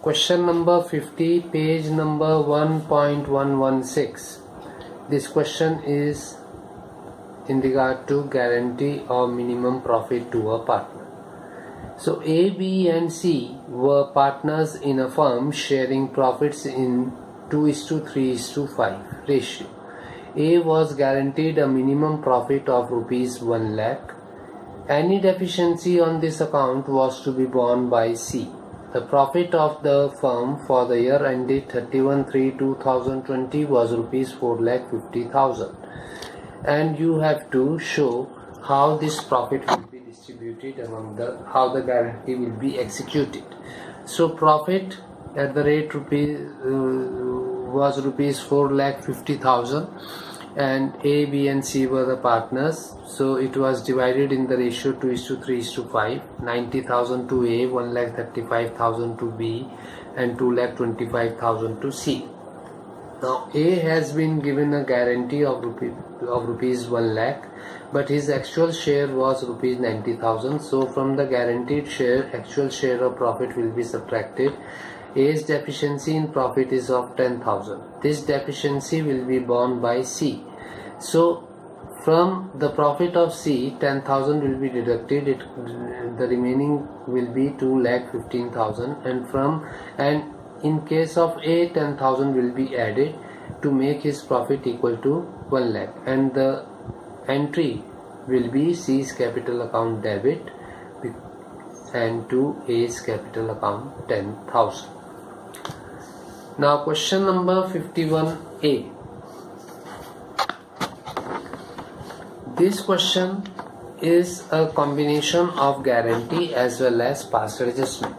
Question number 50, page number 1.116. This question is in regard to guarantee of minimum profit to a partner. So A, B and C were partners in a firm sharing profits in 2:3:5 ratio. A was guaranteed a minimum profit of rupees 1 lakh. Any deficiency on this account was to be borne by C. The profit of the firm for the year ended 31/3/2020 was rupees 4,50,000, and you have to show how this profit will be distributed among how the guarantee will be executed. So profit at the rate was rupees 4,50,000, and A, B and C were the partners, so it was divided in the ratio 2:3:5, 90,000 to A, 1,35,000 to B and 2,25,000 to C. Now A has been given a guarantee of rupees 1 lakh, but his actual share was rupees 90,000, so from the guaranteed share, actual share of profit will be subtracted. A's deficiency in profit is of 10,000. This deficiency will be borne by C. So from the profit of C, 10,000 will be deducted. The remaining will be 2,15,000, and in case of A, 10,000 will be added to make his profit equal to 1 lakh, and the entry will be C's capital account debit and to A's capital account 10,000. Now question number 51A. This question is a combination of guarantee as well as partial adjustment.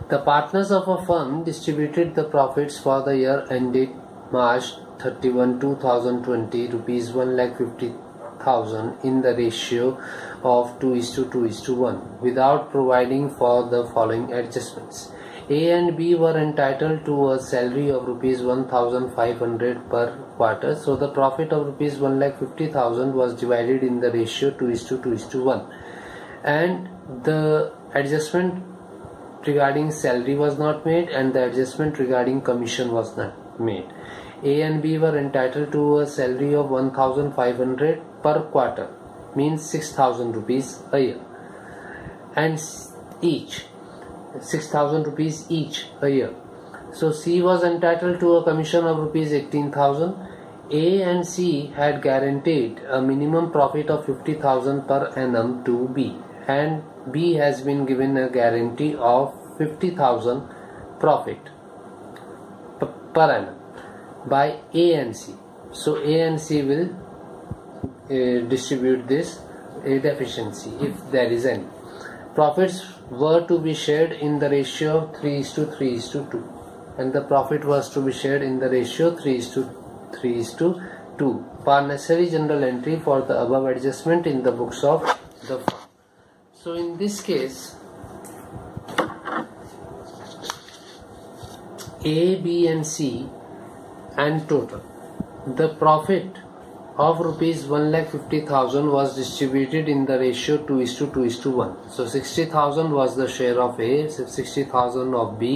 The partners of a firm distributed the profits for the year ended March 31, 2020 rupees 1,50,000 in the ratio of 2:2:1 without providing for the following adjustments. A and B were entitled to a salary of rupees 1,500 per quarter, so the profit of rupees 1,50,000 was divided in the ratio 2:2:1, and the adjustment regarding salary was not made and the adjustment regarding commission was not made. A and B were entitled to a salary of 1,500 per quarter, means 6,000 rupees a year, and each 6,000 rupees each a year. So C was entitled to a commission of rupees 18,000. A and C had guaranteed a minimum profit of 50,000 per annum to B, and B has been given a guarantee of 50,000 profit per annum by A and C. So A and C will distribute this deficiency if there is any. Profits were to be shared in the ratio 3:3:2, and the profit was to be shared in the ratio 3:3:2 per necessary general entry for the above adjustment in the books of the firm. So in this case, A, B and C and total, the profit of rupees 1,50,000 was distributed in the ratio 2:1. So 60,000 was the share of A, 60,000 of B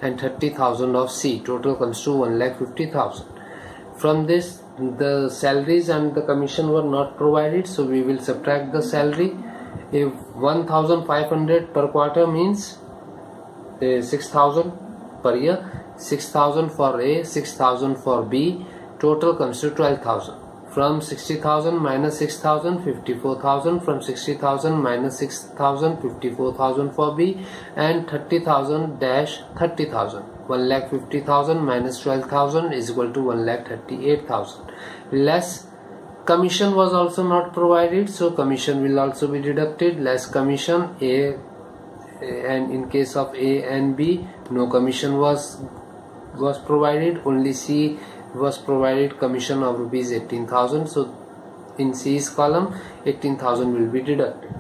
and 30,000 of C. Total comes to 1,50,000. From this, the salaries and the commission were not provided, so we will subtract the salary. If 1,500 per quarter means 6,000 per year, 6,000 for A, 6,000 for B, total comes to 12,000. From 60,000 minus 6,000, 54,000. From 60,000 minus 6,000, 54,000 for B, and 30,000 dash 30,000. 1,50,000 minus 12,000 is equal to 1,38,000. Less commission was also not provided, so commission will also be deducted. Less commission A, and in case of A and B, no commission was provided. Only C was provided commission of rupees 18,000. So in C's column, 18,000 will be deducted.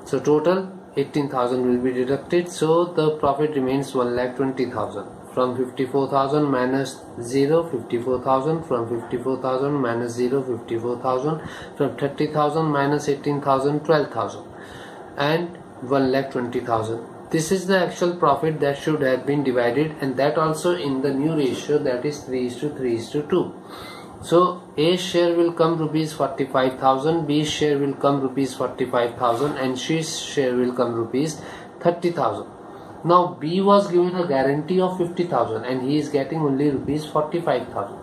So total 18,000 will be deducted. So the profit remains 1,20,000. From 54,000 minus 0, 54,000. From 54,000 minus 0, 54,000. From 30,000 minus 18,000, 12,000, and 1,20,000 This is the actual profit that should have been divided, and that also in the new ratio, that is 3:3:2. So A share will come rupees 45,000, B share will come rupees 45,000, and C share will come rupees 30,000. Now B was given a guarantee of 50,000 and he is getting only rupees 45,000.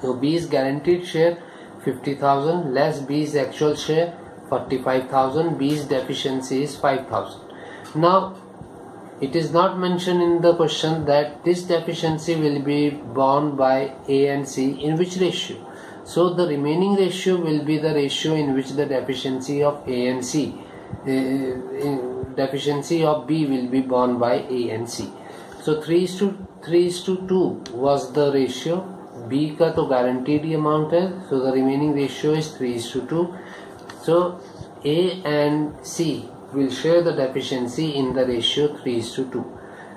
So B's guaranteed share 50,000 less B's actual share 45,000. B's deficiency is 5,000. Now it is not mentioned in the question that this deficiency will be borne by A and C in which ratio. So the remaining ratio will be the ratio in which the deficiency of A and C, deficiency of B will be borne by A and C. So 3:2 was the ratio. B का तो guaranteed amount है, so the remaining ratio is 3:2. So A and C will share the deficiency in the ratio 3:2.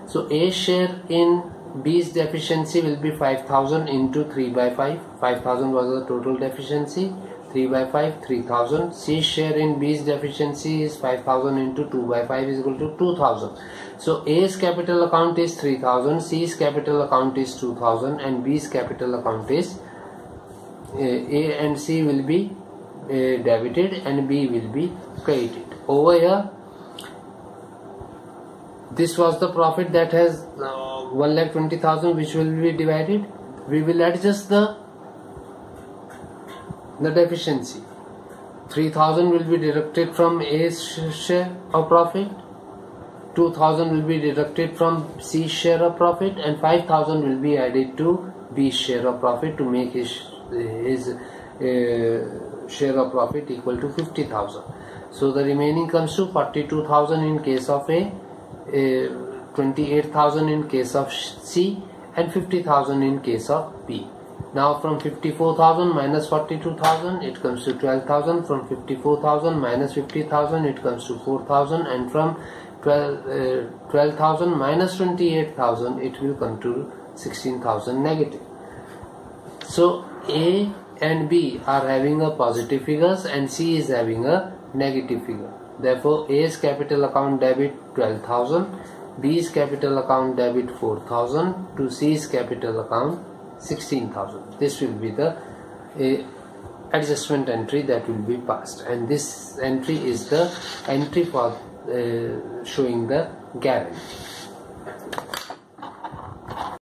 So A share in B's deficiency will be 5,000 into 3/5. 5,000 was the total deficiency. 3/5, 3,000. C share in B's deficiency is 5,000 into 2/5 is equal to 2,000. So A's capital account is 3,000, C's capital account is 2,000, and B's capital account is A and C will be debited and B will be credited. Over here, this was the profit that has 1,20,000, which will be divided. We will adjust the deficiency. 3,000 will be deducted from A's share of profit, 2,000 will be deducted from C's share of profit, and 5,000 will be added to B's share of profit to make his share of profit equal to 50,000. So the remaining comes to 42,000 in case of A, 28,000 in case of C, and 50,000 in case of B. Now from 54,000 minus 42,000 it comes to 12,000. From 54,000 minus 50,000 it comes to 4,000, and from 12,000 minus 28,000 it will come to 16,000 negative. So A and B are having a positive figures and C is having a negative figure. Therefore A's capital account debit 12,000, B's capital account debit 4,000 to C's capital account 16,000. This will be the adjustment entry that will be passed, and this entry is the entry for showing the guarantee.